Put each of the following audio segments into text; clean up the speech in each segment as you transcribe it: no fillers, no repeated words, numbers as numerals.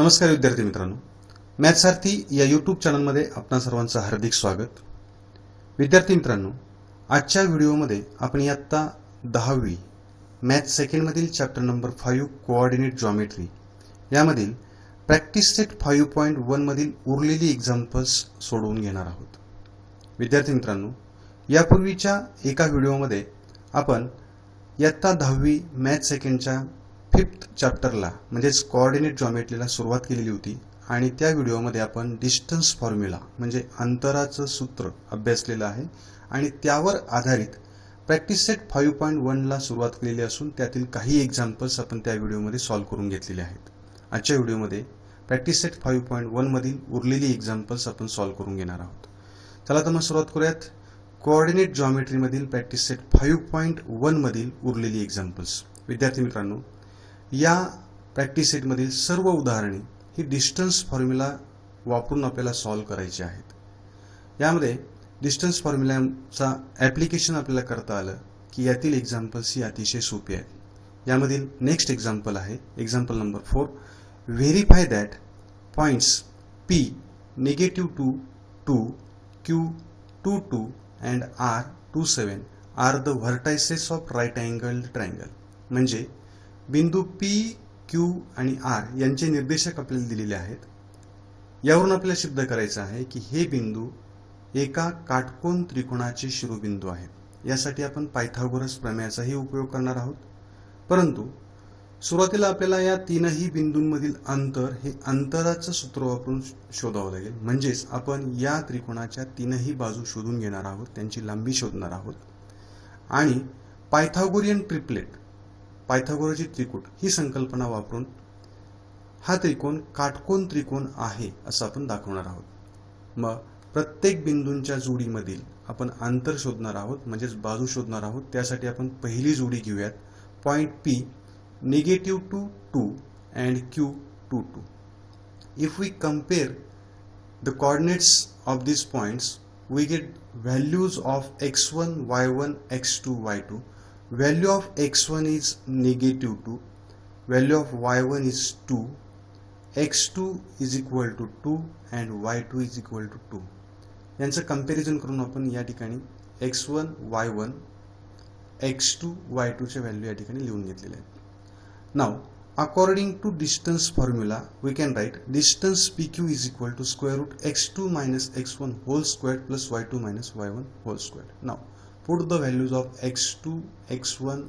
नमस्कार विद्यार्थी मित्रांनो, मॅथ सारथी या यूट्यूब चॅनलमध्ये आपणा सर्वांचं हार्दिक स्वागत। विद्यार्थी मित्रांनो, आजच्या व्हिडिओमध्ये आपण इयत्ता 10वी मॅथ सेकंड मधील चॅप्टर नंबर 5 कोऑर्डिनेट जॉमेट्री यामधील प्रॅक्टिस सेट 5.1 मधील उरलेली एक्झाम्पल्स सोडवून घेणार आहोत। विद्यार्थी मित्रांनो, यापूर्वीच्या एका व्हिडिओमध्ये आपण इयत्ता 10वी मॅथ सेकंडच्या 5th चॅप्टरला म्हणजेच कोऑर्डिनेट जॉमेट्रीला सुरुवात केलेली होती आणि त्या व्हिडिओमध्ये आपण डिस्टन्स फॉर्म्युला म्हणजे अंतराचं सूत्र अभ्यासलेलं आहे आणि त्यावर आधारित प्रॅक्टिस सेट 5.1 ला सुरुवात केलेली असून त्यातील काही एक्झाम्पल्स आपण त्या व्हिडिओमध्ये सॉल्व्ह करून घेतलेले आहेत। आजच्या व्हिडिओमध्ये प्रॅक्टिस सेट 5.1 मधील उरलेली एक्झाम्पल्स आपण सॉल्व्ह करून घेणार आहोत। चला तर मग सुरुवात करूयात कोऑर्डिनेट जॉमेट्री मधील प्रॅक्टिस सेट 5.1 मधील उरलेली एक्झाम्पल्स। विद्यार्थी मित्रांनो, या प्रॅक्टिस सेट मधील सर्व उदाहरणे ही डिस्टन्स फॉर्म्युला वापरून आपल्याला सॉल्व्ह करायची आहेत। यामध्ये डिस्टन्स फॉर्म्युलाचा ॲप्लिकेशन आपल्याला करता आलं की यातील एक्झाम्पल्स ही अतिशय सोपी आहेत। यामधील नेक्स्ट एक्झाम्पल आहे example number 4। Verify that points P -2, 2, Q 2, and R 27 are the vertices of right angled triangle. म्हणजे बिंदू P, Q आणि R यांचे निर्देशक आपल्याला दिलेले आहेत। यावरून आपल्याला सिद्ध करायचं आहे की हे बिंदू एका काटकोन त्रिकोणाचे शिरोबिंदू आहेत। यासाठी आपण पायथागोरस प्रमेयाचाही उपयोग करणार आहोत, परंतु सुरुवातीला आपल्याला या तीनही बिंदूंमधील अंतर हे अंतराचं सूत्र वापरून शोधावं लागेल। म्हणजेच आपण या त्रिकोणाच्या तीनही बाजू शोधून घेणार आहोत, त्यांची लांबी शोधणार आहोत आणि पायथागोरियन ट्रिपलेट पायथागोरसची त्रिकूट ही संकल्पना वापरून हा त्रिकोण काटकोन त्रिकोण आहे असं आपण दाखवणार आहोत। मग प्रत्येक बिंदूंच्या जोडीमधील आपण अंतर शोधणार आहोत, म्हणजेच बाजू शोधणार आहोत। त्यासाठी आपण पहिली जोडी घेऊयात, point P -2, 2 and Q 2. If we compare the coordinates of these points, we get values of x1, y1, x2, y2. Value of x1 is -2, value of y1 is 2, x2 is equal to 2 and y2 is equal to 2. यांचं comparison करून आपण या ठिकाणी x1, y1, x2, y2 चे value या ठिकाणी लिहून घेतलेले आहेत। Now according to distance formula we can write distance PQ is equal to square root x2 minus x1 whole squared plus y2 minus y1 whole squared. Now put the values of x2, x1,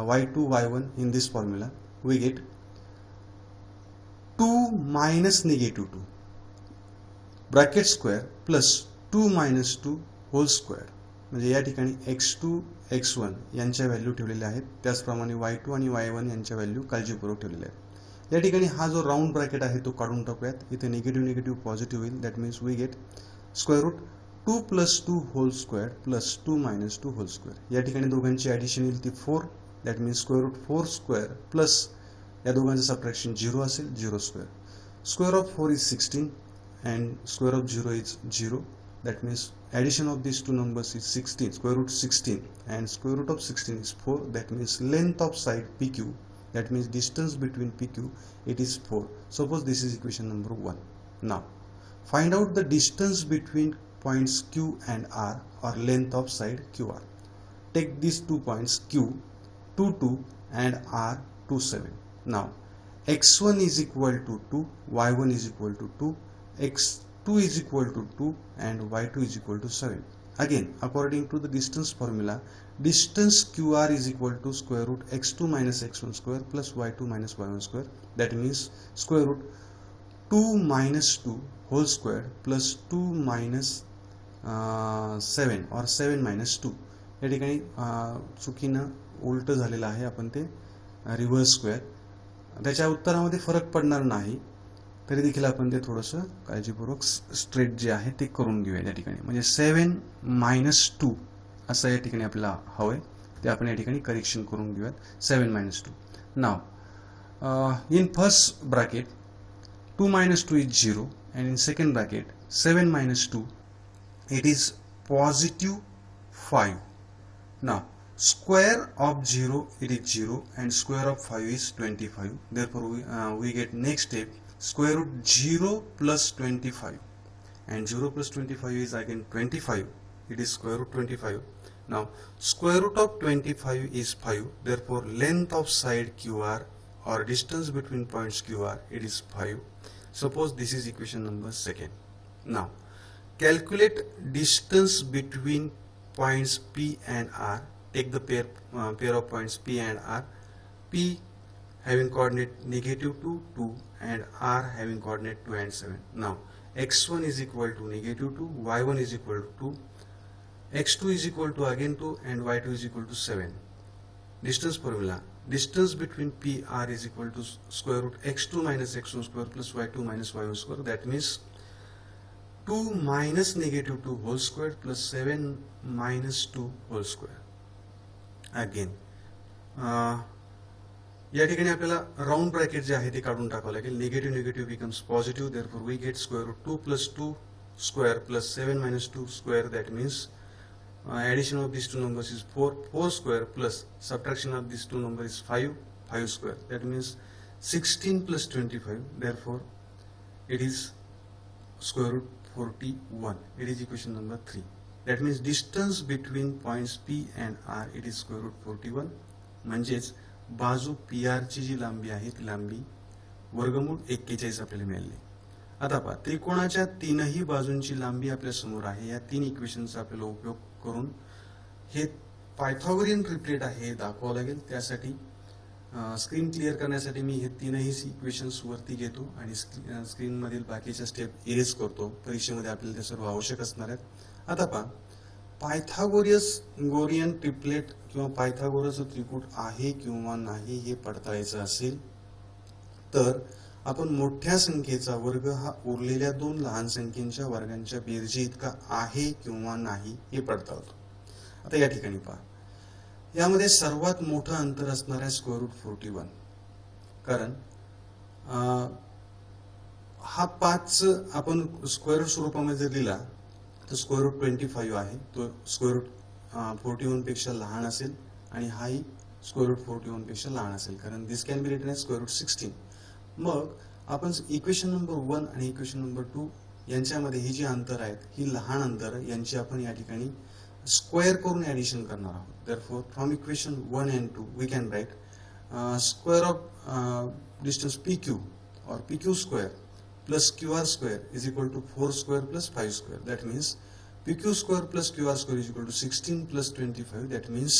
y2, y1 in this formula. We get 2 minus -2 bracket square plus 2 minus 2 whole square. म्हणजे या ठिकाणी x2, x1 यांच्या value ठेवलेल्या आहेत, त्याचप्रमाणे y2 आणि y1 यांच्या value काळजीपूर्वक ठेवलेल्या आहेत। या ठिकाणी हा जो राऊंड ब्रॅकेट आहे तो काढून टाकूयात। इथे निगेटिव्ह पॉझिटिव्ह होईल। That means we get square root 2 plus 2 whole square plus 2 minus 2 whole square. या ठिकाणी दोघांची ॲडिशन येईल ती 4, that means square root 4 square plus या दोघांचं सबट्रॅक्शन 0 असेल, 0 square. Square of 4 is 16 and square of 0 is 0. That means addition of these two numbers is 16, square root 16 and square root of 16 is 4. That means length of side PQ, that means distance between PQ, it is 4. Suppose this is equation number 1. Now find out the distance between points Q and R or length of side QR. Take these 2 points Q 2 and R 27. Now x1 is equal to 2, y1 is equal to 2, x2 is equal to 2 and y2 is equal to 7. Again, according to the distance formula, distance QR is equal to square root x2 minus x1 square plus y2 minus y1 square. That means square root 2 minus 2 whole square plus 2 minus 7 or 7 minus 2. या ठिकाणी चुकीनं उलट झालेलं आहे, आपण ते reverse square. त्याच्या उत्तरामध्ये फरक पडणार नाही, तरी देखील आपण ते थोडंसं काळजीपूर्वक स्ट्रेट जे आहे ते करून घेऊया या ठिकाणी। म्हणजे 7 minus 2 असं या ठिकाणी आपल्याला हवंय, ते आपण या ठिकाणी करेक्शन करून घेऊयात। 7 minus 2. Now in first bracket 2 minus 2 is 0 and in second bracket 7 minus 2 it is positive 5. Now Square of 0 it is 0 and square of 5 is 25. Therefore we get next step square root 0 plus 25, and 0 plus 25 is again 25. It is square root 25. Now square root of 25 is 5. Therefore length of side QR or distance between points QR, it is 5. Suppose this is equation number second. Now calculate distance between points P and R. Take the pair of points P and R. P having coordinate -2, 2 and R having coordinate 2 and 7. Now x1 is equal to -2, y1 is equal to 2, x2 is equal to again 2 and y2 is equal to 7. Distance formula. Distance between P R is equal to square root x2 minus x1 square plus y2 minus y1 square. That means 2 minus -2 whole square plus 7 minus 2 whole square. Again या ठिकाणी आपल्याला round bracket जे आहे ते काढून टाकावं लागेल. Negative negative becomes positive. Therefore we get square root 2 plus 2 square plus 7 minus 2 square. That means addition of these two numbers is 4 square plus subtraction of these two numbers is 5 square. That means 16 plus 25. Therefore it is square root 41. It is equation number 3. That means distance between points P and R, it is square root 41. म्हणजेच बाजू PR ची जी लांबी आहे ती लांबी वर्गमूळ 41 आपल्याला मिळाली. आता पहा त्रिकोणाच्या तीनही बाजूंची लांबी आपल्या समोर आहे. या तीन इक्वेशनचा आपल्याला उपयोग करून हे पायथागोरियन ट्रिपलेट आहे हे दाखवावं लागेल. त्यासाठी स्क्रीन क्लिअर करण्यासाठी मी हे तीनही इक्वेशन्स वरती घेतो आणि स्क्रीन मधील बाकीच्या स्टेप इरेज करतो. परीक्षेमध्ये आपल्याला ते सर्व आवश्यक असणार आहेत. आता पहा पायथागोरियन ट्रिपलेट किंवा पायथागोरसचं त्रिकूट आहे किंवा नाही हे पडताळायचं असेल तर आपण मोठ्या संख्येचा वर्ग हा उरलेल्या दोन लहान संख्येच्या वर्गांच्या बेरजी इतका आहे किंवा नाही हे पडताळतो. आता या ठिकाणी पहा यामध्ये सर्वात मोठं अंतर असणार आहे स्क्वेअर रूट 41. कारण हा 5 आपण स्क्वेअर रूट स्वरूपामध्ये जर लिहिला तर स्क्वेअर रूट 25 आहे. तो स्क्वेअर रूट 41 पेक्षा लहान असेल आणि हाही स्क्वेअर रूट 41 पेक्षा लहान असेल. कारण this can be written as square root 16. मग आपण इक्वेशन नंबर 1 आणि इक्वेशन नंबर 2 यांच्यामध्ये ही जी अंतर आहेत ही लहान अंतर यांची आपण या ठिकाणी स्क्वेअर करून ऍडिशन करणार आहोत. Therefore from equation 1 and 2 we can write square of distance PQ or PQ square plus QR square is equal to 4 square plus 5 square. That means PQ square plus QR square is equal to 16 plus 25. That means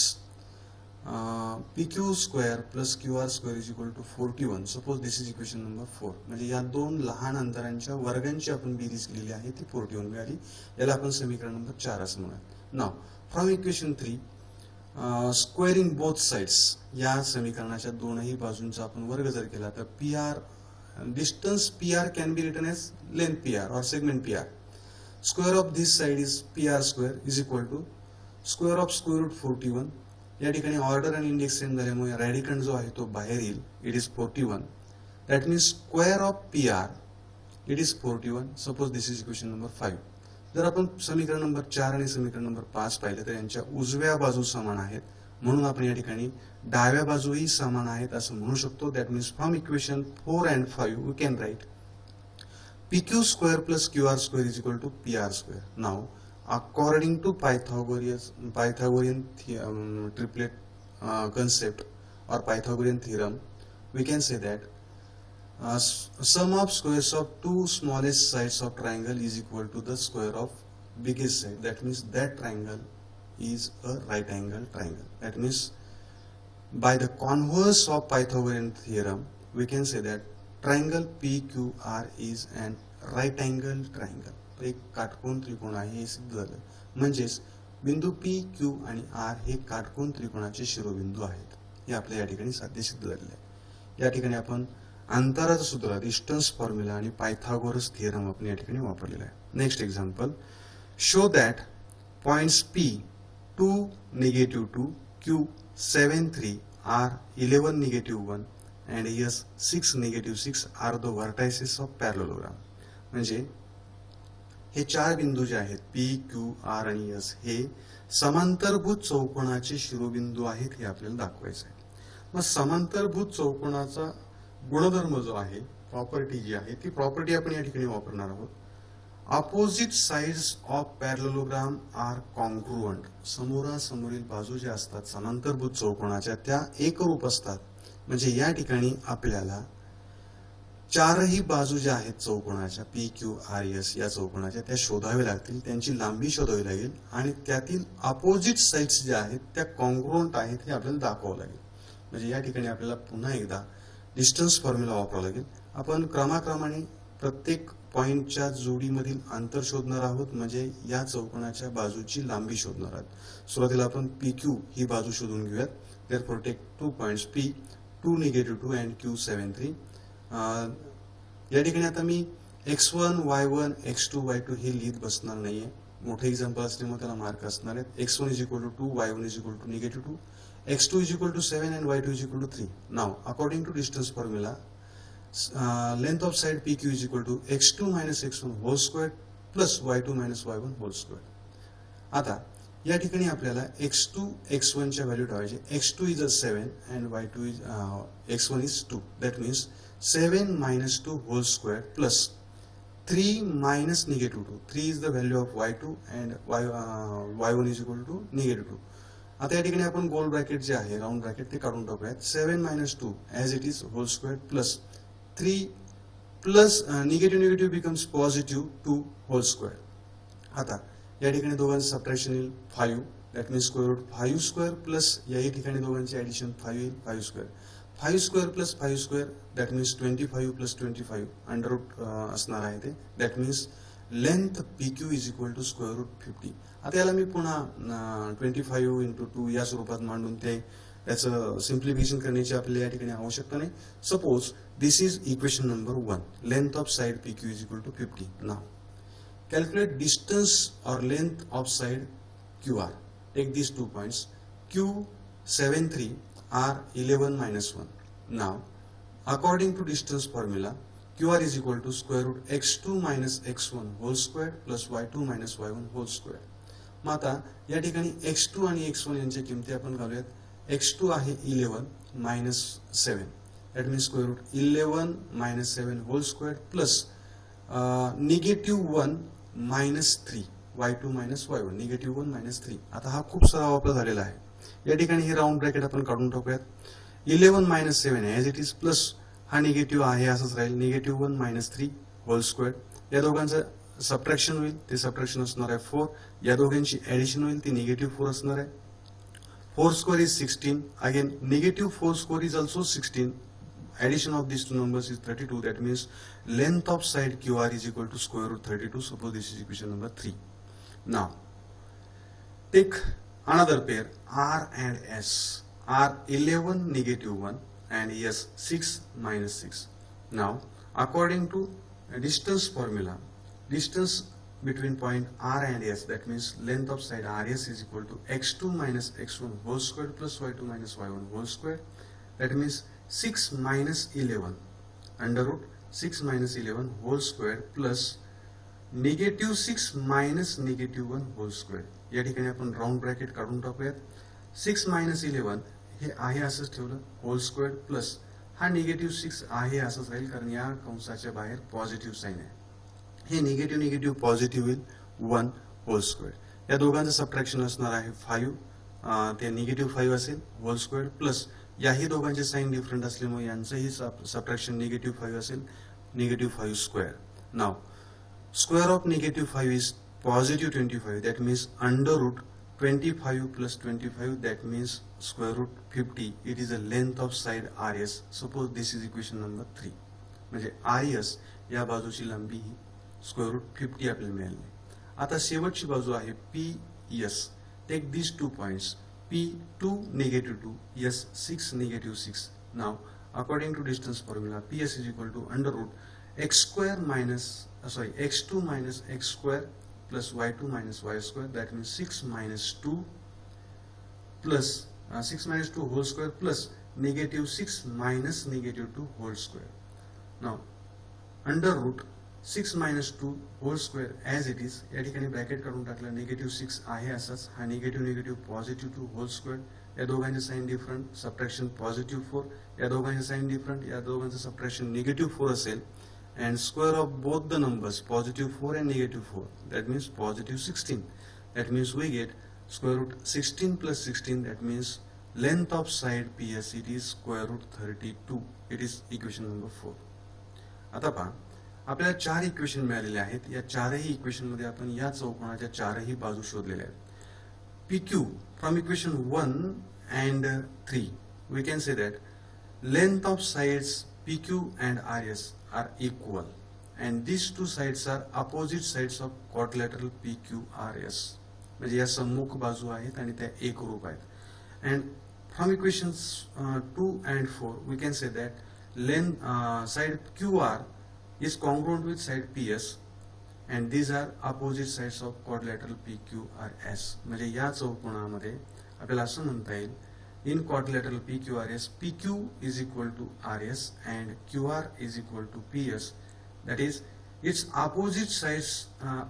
PQ square plus QR square is equal to 41. Suppose this is equation number 4. म्हणजे या दोन लहान अंतरांच्या वर्गांची आपण बेरीज केलेली आहे ती 41 मिळाली. याला आपण समीकरण नंबर 4 असं म्हणूया. Now from equation 3 squaring both sides या समीकरणाच्या दोनही बाजूंचा आपण वर्ग जर केला तर PR distance PR can be written as length PR or segment PR. Square of this side is PR square is equal to square of square root 41. या ठिकाणी ऑर्डर आणि इंडेक्स सेम झाल्यामुळे रॅडिकंड जो आहे तो बाहेर येईल. It is 41. That means square of PR it is 41. Suppose this is equation number 5. जर आपण समीकरण नंबर 4 आणि समीकरण नंबर 5 पाहिलं तर यांच्या उजव्या बाजू समान आहेत. म्हणून आपण या ठिकाणी डाव्या बाजूही समान आहेत असं म्हणू शकतो. That means from equation 4 and 5 we can write PQ square plus QR square is equal to PR square. Now according to Pythagorean triplet concept or Pythagorean theorem, we can say that sum of squares of two smallest sides of triangle is equal to the square of biggest side. That means that triangle is a right angle triangle. That means by the converse of Pythagorean theorem, we can say that triangle PQR is an right angle triangle. एक काटकोन त्रिकोण आहे हे सिद्ध झालं. म्हणजेच बिंदू PQ आणि R हे काटकोन त्रिकोणाचे शिरोबिंदू आहेत. हे आपल्या या ठिकाणी साध्य सिद्ध झालेले आहे. या ठिकाणी आपण अंतराचं सूत्र डिस्टन्स फॉर्म्युला आणि पायथागोरस थिअरम आपण या ठिकाणी वापरलेला आहे. Next example show that points P 2 -2 Q 7 3 R 11 -1 and S 6 -6 are the vertices of parallelogram. म्हणजे हे चार बिंदू जे आहेत पी क्यू आर आणि एस हे समांतरभुज चौकोनाचे शिरोबिंदू आहेत हे आपल्याला दाखवायचं आहे. मग समांतरभुज चौकोनाचा गुणधर्म जो आहे, प्रॉपर्टी जी आहे, ती प्रॉपर्टी आपण या ठिकाणी वापरणार आहोत. Opposite sides of parallelogram are congruent. समोरासमोरील बाजू ज्या असतात समांतरभुज चौकोनाच्या त्या एकरूप असतात. म्हणजे या ठिकाणी आपल्याला चारही बाजू ज्या आहेत चौकोनाच्या पी क्यू आर एस या चौकोनाच्या त्या शोधाव्या लागतील, त्यांची लांबी शोधावी लागेल आणि त्यातील अपोजिट साइड्स ज्या आहेत त्या कॉन्ग्रुअंट आहेत हे आपल्याला दाखवावं लागेल. म्हणजे या ठिकाणी आपल्याला पुन्हा एकदा डिस्टन्स फॉर्म्युला वापरावा लागेल. आपण क्रमाक्रमाने प्रत्येक पॉइंटच्या जोडीमधील अंतर शोधणार आहोत, म्हणजे या चौकोनाच्या बाजूची लांबी शोधणार आहोत. सुरुवातीला आपण पी क्यू ही बाजू शोधून घेऊयात. Therefore take 2 points P, 2 -2 and Q 7 3. या ठिकाणी आता मी x1 y1 x2 y2 हे लिहित बसणार नाहीये. मोठे एक्झाम्पल असल्यामुळे त्याला मार्क असणार आहेत. x1 = 2, y1 = -2, x2 = 7 and y2 = 3. Now according to distance formula, length of side PQ = x2 - x1 whole square plus y2 - y1 whole square. आता या ठिकाणी आपल्याला x2 x1 च्या व्हॅल्यू ठेवायचे. x2 is 7 and x1 is 2. That means 7 - 2 whole square plus 3 - -2. 3 is the value of y2 and y1 is equal to -2. आता या ठिकाणी आपण गोल ब्रॅकेट जे आहे, राऊंड ब्रॅकेट, ते काढून टाकूयात. 7 - 2 as it is whole square plus 3 plus negative becomes positive 2 whole square. आता या ठिकाणी दोघांचं सबट्रॅक्शन येईल 5. दॅट मीन्स √5 स्क्वेअर प्लस याही ठिकाणी दोघांचे ऍडिशन 5 येईल 5 square. 5 square plus 5 square that means 25 plus 25 under root असणार आहे ते. That means length PQ = √50. आता याला मी पुन्हा 25 × 2 या स्वरूपात मांडून त्याचं सिम्प्लिफिकेशन करण्याची आपल्याला या ठिकाणी आवश्यकता नाही. Suppose this is equation number 1. Length of side PQ = 50. Now calculate distance or length of side QR. Take these 2 points. Q 7 3 R 11 - 1. Now, according to distance formula, QR is equal to √x2 - x1 whole square plus y2 - y1 whole square. मग आता या ठिकाणी x2 आणि x1 यांच्या किमती आपण घालूयात. x2 आहे 11 - 7. That means √11 - 7 whole square plus -1 - 3 y2 - y1 -1 - 3. आता हा खूप सराव आपला झालेला आहे. या ठिकाणी हे राऊंड ब्रॅकेट आपण काढून टाकूयात. 11 - 7 ॲज इट इज प्लस हा निगेटिव्ह आहे असंच राहील. -1 - 3 होल स्क्वेअर. या दोघांचं सबट्रॅक्शन होईल, ते सबट्रॅक्शन असणार आहे 4. या दोघांची ऍडिशन होईल, ती -4 असणार आहे. 4 square is 16. Again -4 square is also 16. Addition of these two numbers is 32. That means length of side QR is equal to √32. Suppose this is equation number 3. Now take another pair R and S. R 11 -1 and S 6 - 6. Now according to distance formula, distance between point R and S, that means length of side RS is equal to x2 - x1 whole square plus y2 - y1 whole square. That means 6 - 11 √6 - 11 whole square plus -6 - -1 whole square. या ठिकाणी आपण round bracket काढून टाकूयात. 6 - 11 हे आहे असंच ठेवलं hole square plus हा -6 आहे असंच राहील, कारण या कंसाच्या बाहेर पॉझिटिव्ह साईन आहे. हे निगेटिव्ह पॉझिटिव्ह होईल 1 होल स्क्वेअर. या दोघांचं सबट्रॅक्शन असणार आहे 5. ते -5 असेल होल स्क्वेअर प्लस याही दोघांचे साइन डिफरंट असल्यामुळे यांचंही सबट्रॅक्शन -5 असेल, -5 square. Now square of -5 is +25. That means √25 + 25. That means √50. It is a length of side RS. Suppose this is equation number 3. म्हणजे RS या बाजूची लांबी ही √50 आपल्याला मिळाली. आता शेवटची बाजू आहे PS. Take this 2 points P2 -2 S 6 -6. Now according to distance formula, PS is equal to x2 - x square plus y2 - y square. That means 6 - 2 plus 6 - 2 whole square plus -6 - -2 whole square. Now 6 minus 2 whole square as it is, या ठिकाणी bracket काढून टाकलं, -6 आहे असाच, हा negative +2 whole square, या दोघांचे sign different, subtraction +4, या दोघांचे साइन डिफरंट, या दोघांचं सबट्रॅक्शन -4 असेल, and square of both the numbers +4 and -4, that means +16. That means we get square root 16 plus 16, that means length of side PS, it is square root 32. It is equation number 4. आता पहा, आपल्याला 4 equation मिळालेले आहेत. या चारही equation मध्ये आपण या चौकोनाच्या चारही बाजू शोधलेल्या आहेत. PQ from equation 1 and 3 we can say that length of sides PQ and RS are equal, and these two sides are opposite sides of quadrilateral PQRS. म्हणजे या सम्मुख बाजू आहेत आणि त्या एकरूप आहेत. And from equations 2 and 4 we can say that length side QR is congruent with side PS, and these are opposite sides of quadrilateral PQRS. म्हणजे या चौकोनामध्ये आपल्याला असं म्हणता येईल, in quadrilateral PQRS, PQ is equal to RS and QR is equal to PS. That is, its opposite sides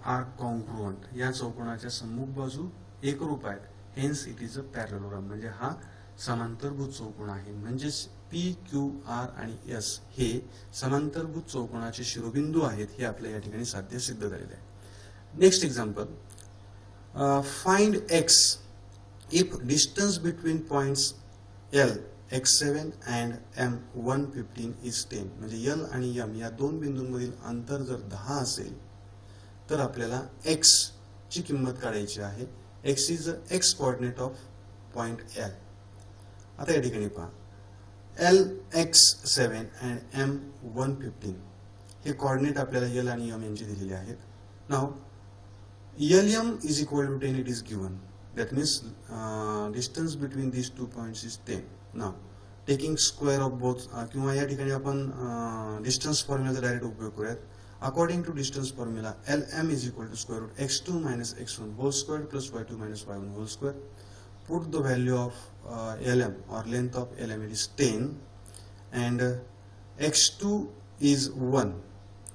are congruent. या चौकोनाच्या सम्मुख बाजू एकरूप आहेत. Hence, it is a parallelogram. म्हणजे हा समांतरभुज चौकोन आहे. म्हणजेच PQR आणि S हे समांतरभुज चौकोनाचे शिरोबिंदू आहेत. हे आपल्या या ठिकाणी साध्य सिद्ध झालेले आहे. Next example, find X if distance between points L x7 and M 115 is 10. म्हणजे L आणि M या दोन बिंदूंमधील अंतर जर 10 असेल तर आपल्याला X ची किंमत काढायची आहे. X is the X coordinate of point L. आता या ठिकाणी पहा, L x7 and M 115 हे कोऑर्डिनेट आपल्याला L आणि M यांचे दिलेले आहेत. Now LM is equal to 10, it is given. That means distance between these 2 points is 10. Now taking square of both, किंवा या ठिकाणी आपण डिस्टन्स फॉर्म्युलाचा डायरेक्ट उपयोग करूयात. According to distance formula LM is equal to square root x2 minus x1 whole square plus y2 minus y1 whole square. Put the value of LM or length of LM, it is 10, and x2 is 1.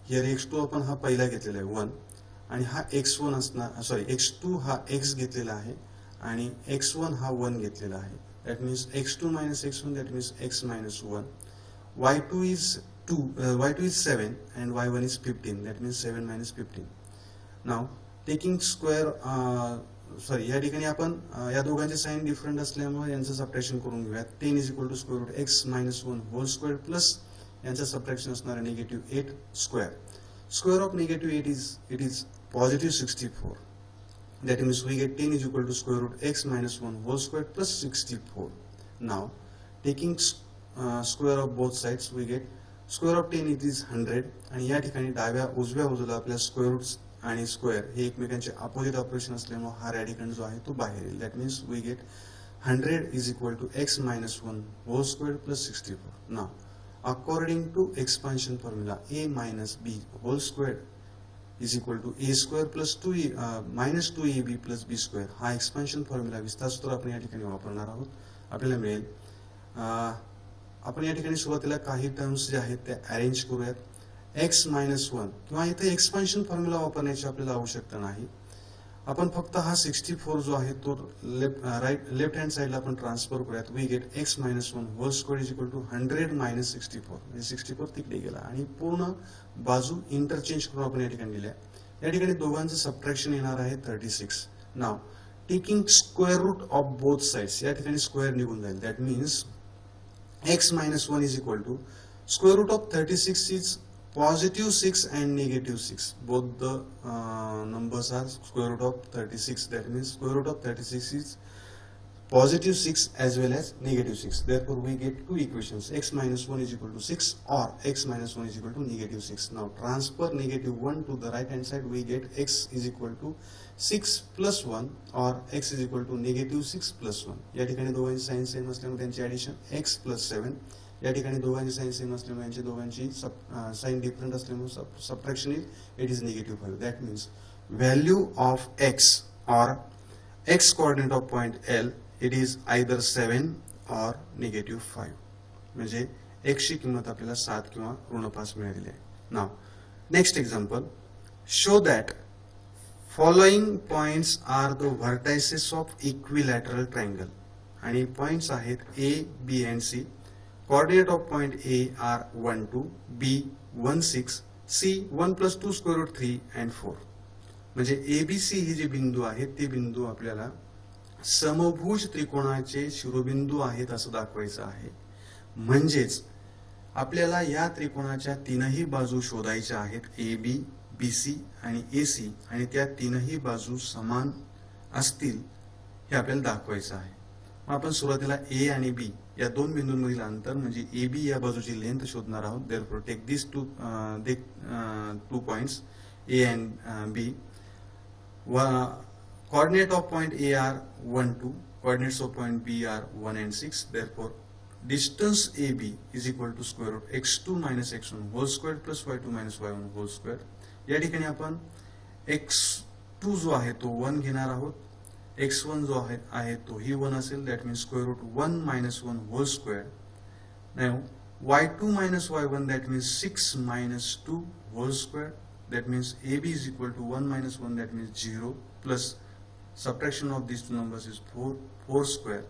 Here x2 आपण हा पहिला घेतलेला आहे 1, आणि हा x1 असणार, sorry x2 हा x घेतलेला आहे आणि x1 हा 1 घेतलेला आहे. That means x2 minus x1, that means x minus 1. y2 is 2, y2 is 7 and y1 is 15, that means 7 minus 15. Now taking square, sorry या ठिकाणी आपण या दोघांचे साइन डिफरंट असल्यामुळे यांचं सबट्रॅक्शन करून घेऊयात. 10 is equal to square root x minus 1 whole square plus यांचं सबट्रॅक्शन असणार आहे -8 square. Square of -8 is positive 64. That means we get 10 is equal to square root x minus 1 whole square plus 64. Now taking square of both sides we get square of 10, it is 100. आणि या ठिकाणी डाव्या उजव्या बाजूला आपल्या square roots आणि square हे एकमेकांचे अपोजिट ऑपरेशन असल्यामुळे हा रॅडिकंड जो आहे तो बाहेर येईल. That means we get 100 is equal to x minus 1 whole square plus 64. Now according to expansion formula, a minus b whole square is equal to a square plus 2 minus 2ab plus b square. हा expansion formula विस्तार सूत्र आपण या ठिकाणी वापरणार आहोत. आपल्याला मिळेल, आपण या ठिकाणी सुरुवातीला काही टर्म्स जे आहेत ते अरेंज करूयात. x minus 1, किंवा इथे एक्सपान्शन फॉर्म्युला वापरण्याची आपल्याला आवश्यकता नाही. आपण फक्त हा 64 जो आहे तो लेफ्ट हँड साइडला आपण ट्रान्सफर करूयात. We get x minus 1 whole square is equal to 100 minus 64. म्हणजे 64 तिकडे गेला आणि पूर्ण बाजू इंटरचेंज करून आपण या ठिकाणी दिल्या. या ठिकाणी दोघांचं सबट्रॅक्शन येणार आहे 36. Now taking square root of both sides, या ठिकाणी स्क्वेअर निघून जाईल. That means x minus 1 is equal to square root of 36 is positive 6 and negative 6. Both the numbers are square root of 36. That means square root of 36 is positive 6 as well as negative 6. Therefore, we get two equations. X minus 1 is equal to 6 or x minus 1 is equal to negative 6. Now, transfer negative 1 to the right hand side. We get x is equal to 6 plus 1 or x is equal to negative 6 plus 1. या ठिकाणी दोघांची sign same असल्यामुळे त्यांची addition x plus 7. या ठिकाणी दोघांची sign same असल्यामुळे यांची दोघांची साइन डिफरंट असल्यामुळे subtraction it is -5. That means value of x or x coordinate of point L, it is either 7 or -5. म्हणजे x ची किंमत आपल्याला 7 किंवा -5 मिळालेली आहे. Now next example, show that following points are the vertices of equilateral triangle. आणि points आहेत A, B and C. Coordinate of point A are 1 2, B 1 6, C 1 + 2 square root 3 and 4. म्हणजे एबीसी हे जे बिंदू आहेत ते बिंदू आपल्याला समभुज त्रिकोणाचे शिरोबिंदू आहेत असं दाखवायचं आहे. म्हणजेच आपल्याला या त्रिकोणाच्या तीनही बाजू शोधायच्या आहेत, ए बी, बी सी आणि ए सी, आणि त्या तीनही बाजू समान असतील हे आपल्याला दाखवायचं आहे. मग आपण सुरुवातीला ए आणि बी या दोन बिंदूंमधील अंतर म्हणजे ए बी या बाजूची लेंथ शोधणार आहोत. Therefore take this two points A and B. Coordinate of point A are 1 2, coordinates of point B are 1 and 6. Therefore distance AB is equal to square root x2 minus x1 whole square plus y2 minus y1 whole square. या ठिकाणी आपण x2 जो आहे तो 1 घेणार आहोत, x1 जो आहे तो ही 1 असेल. That means square root 1 minus 1 whole square. Now y2 minus y1 that means 6 minus 2 whole square. That means AB is equal to 1 minus 1 that means 0 plus subtraction of these two numbers is 4 square.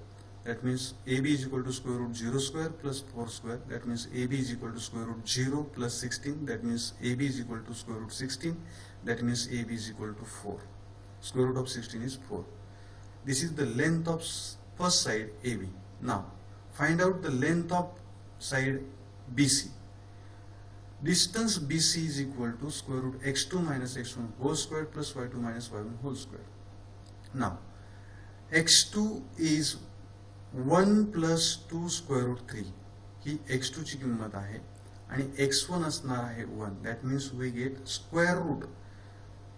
That means AB is equal to square root 0 square plus 4 square. That means AB is equal to square root 0 plus 16. That means AB is equal to square root 16. That means AB is equal to 4. Square root of 16 is 4. This is the length of first side AB. Now find out the length of side BC. Distance BC is equal to square root x2 minus x1 whole square plus y2 minus y1 whole square. Now x2 is 1 plus 2 square root 3. He x2 ची किंमत आहे आणि x1 असणार आहे 1. That means we get square root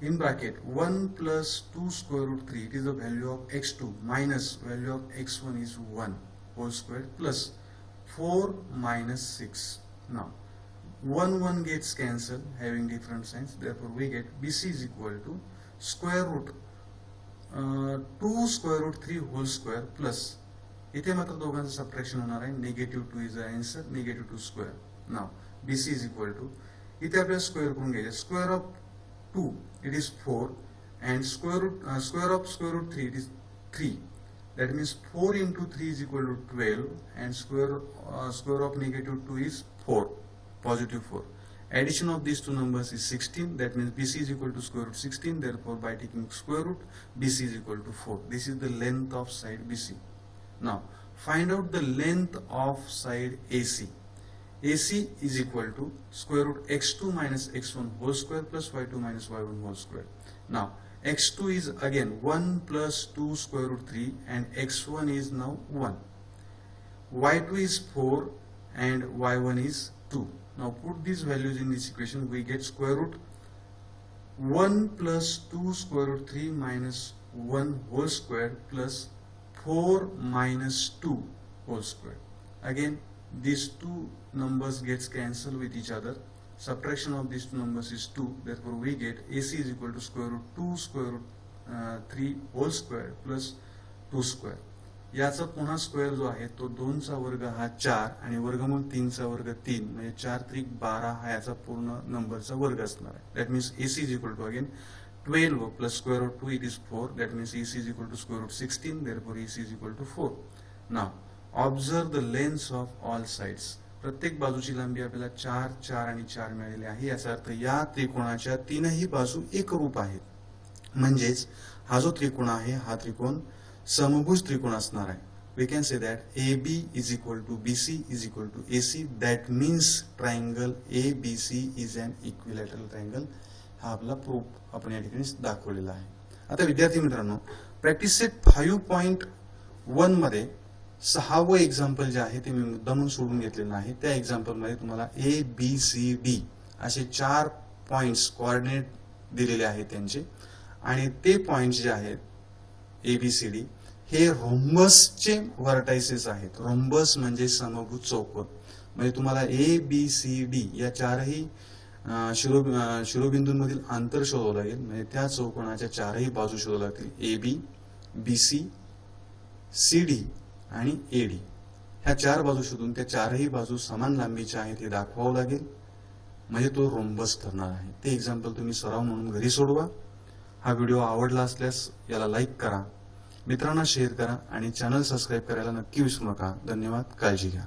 in bracket 1 plus 2 square root 3. It is the value of x2 minus value of x1 is 1 whole square plus 4 minus 6. Now 1 gets cancelled having different signs. Therefore we get BC is equal to square root 2 square root 3 whole square plus इथे मात्र दोघांचं subtraction होणार आहे. -2 is the answer, -2 square. Now BC is equal to, इथे आपल्याला square करून घ्यायचे. Square of 2 it is 4 and square of square root 3 it is 3. That means 4 into 3 is equal to 12 and square of -2 is 4. Positive 4. Addition of these two numbers is 16. That means BC is equal to square root 16. Therefore, by taking square root, BC is equal to 4. This is the length of side BC. Now, find out the length of side AC. AC is equal to square root x2 minus x1 whole square plus y2 minus y1 whole square. Now, x2 is again 1 plus 2 square root 3 and x1 is now 1. y2 is 4 and y1 is 2. Now put these values in this equation. We get square root 1 plus 2 square root 3 minus 1 whole square plus 4 minus 2 whole square. Again these two numbers gets cancelled with each other. Subtraction of these two numbers is 2. Therefore we get AC is equal to square root 2 square root 3 whole square plus 2 square. याचा पुन्हा square जो आहे तो 2 चा वर्ग हा 4 आणि वर्गमूळ 3 चा वर्ग 3 म्हणजे 4 3 12 हा याचा पूर्ण नंबरचा वर्ग असणार आहे. That means AC is equal to again 12 plus square root 2 it is 4. That means AC is equal to square root 16. Therefore AC is equal to 4. Now observe the lengths of all sides. प्रत्येक बाजूची लांबी आपल्याला 4 4 आणि 4 मिळालेली आहे. याचा अर्थ या त्रिकोणाच्या तीनही बाजू एकरूप आहेत. म्हणजेच हा जो त्रिकोण आहे हा त्रिकोण समभुज त्रिकोण असणार आहे. We can say that AB is equal to BC is equal to AC. That means triangle ABC is an equilateral triangle. हा आपला प्रूफ आपण या ठिकाणी दाखवलेला आहे. आता विद्यार्थी मित्रांनो, प्रॅक्टिस सेट 5.1 मध्ये 6वं एक्झाम्पल जे आहे ते मी मुद्दामून सोडून घेतलेलं आहे. त्या एक्झाम्पल मध्ये तुम्हाला ABCD असे 4 पॉइंट्स कोऑर्डिनेट दिलेले आहेत त्यांचे, आणि ते पॉइंट्स जे आहेत ABCD हे रोम्बसचे व्हर्टायसेस आहेत. रोम्बस म्हणजे समभुज चौकोन. म्हणजे तुम्हाला ABCD या चारही शिरोबिंदूंमधील अंतर शोधावं लागेल. म्हणजे त्या चौकोनाच्या चारही बाजू शोधाव्या लागतील. AB, BC, CD आणि AD ह्या 4 बाजू शोधून त्या चारही बाजू समान लांबीच्या आहेत हे दाखवावं लागेल. म्हणजे तो रोम्बस ठरणार आहे. ते एक्झाम्पल तुम्ही सराव म्हणून घरी सोडवा. हा व्हिडिओ आवडला असल्यास याला लाईक करा, मित्रांना शेअर करा आणि चॅनल सबस्क्राईब करायला नक्की विसरू नका. धन्यवाद. काळजी घ्या.